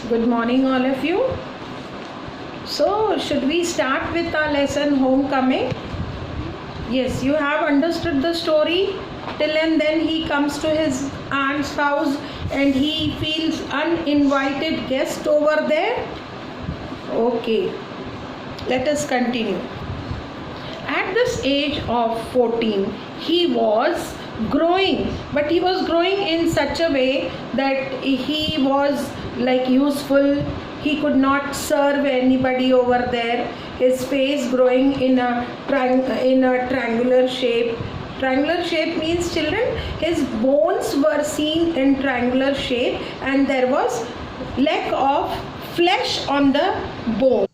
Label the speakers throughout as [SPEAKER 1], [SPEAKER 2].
[SPEAKER 1] Good morning, all of you. So, should we start with our lesson Homecoming? Yes, you have understood the story till and then he comes to his aunt's house and he feels uninvited guest over there. Okay, let us continue. At this age of 14, he was growing, but he was growing in such a way that he was like useful. He could not serve anybody over there. His face growing in a triangular shape. Triangular shape means, children, his bones were seen in triangular shape and there was lack of flesh on the bone.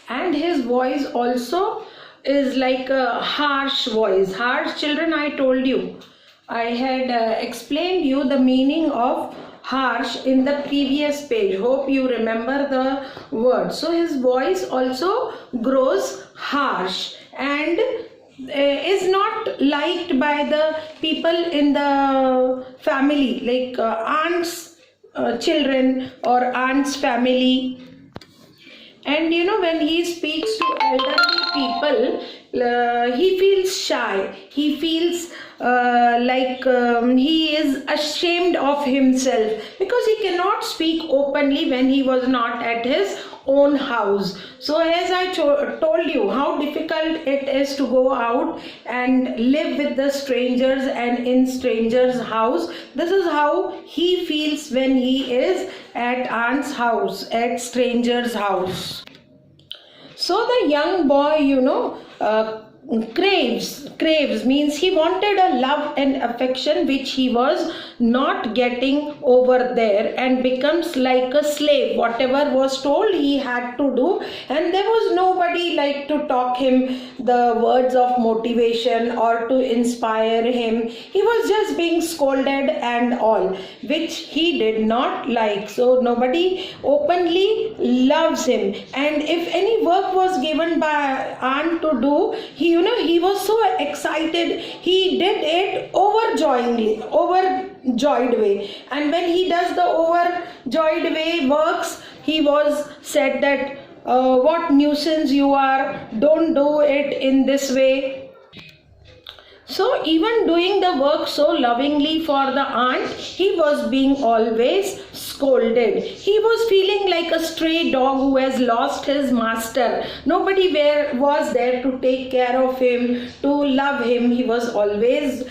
[SPEAKER 1] And his voice also is like a harsh voice. Harsh, children, I told you, I had explained you the meaning of harsh in the previous page. Hope you remember the word. So his voice also grows harsh and is not liked by the people in the family, like aunt's children or aunt's family. And when he speaks to elderly people, he feels shy. He feels he is ashamed of himself because he cannot speak openly when he was not at his own house. So as I told you how difficult it is to go out and live with the strangers and in strangers' house, this is how he feels when he is at aunt's house, at stranger's house. So the young boy, craves means he wanted a love and affection which he was not getting over there, and becomes like a slave. Whatever was told he had to do, and there was nobody like to talk him the words of motivation or to inspire him. He was just being scolded and all, which he did not like. So nobody openly loves him, and if any work was given by aunt to do, he was so excited. He did it overjoyed way. And when he does the overjoyed way works, he was said that what nuisance you are, don't do it in this way. So even doing the work so lovingly for the aunt, he was being always scolded. He was feeling like a stray dog who has lost his master. Nobody was there to take care of him, to love him. He was always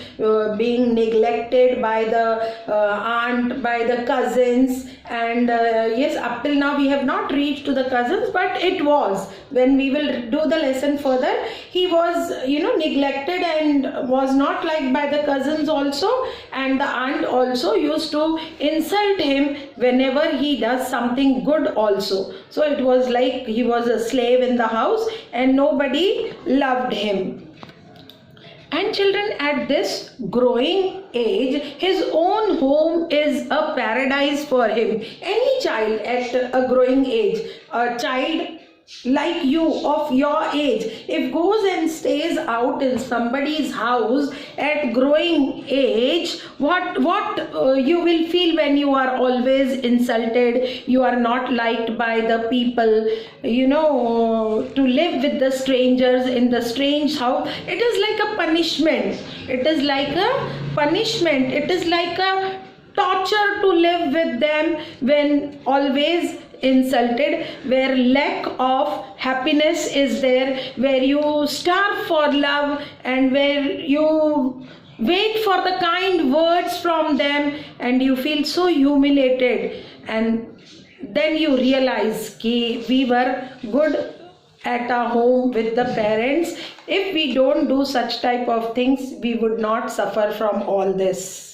[SPEAKER 1] being neglected by the aunt, by the cousins. And yes, up till now we have not reached to the cousins, but it was. When we will do the lesson further, he was, neglected and was not liked by the cousins also, and the aunt also used to insult him whenever he does something good also. So it was like he was a slave in the house and nobody loved him. And children, at this growing age, his own home is a paradise for him. Any child at a growing age, a child like you, of your age, if goes and stays out in somebody's house at growing age, what you will feel when you are always insulted, you are not liked by the people, to live with the strangers in the strange house. It is like a punishment. It is like a punishment. It is like a torture to live with them when always insulted, where lack of happiness is there, where you starve for love and where you wait for the kind words from them and you feel so humiliated. And then you realize that we were good at our home with the parents. If we don't do such type of things, we would not suffer from all this.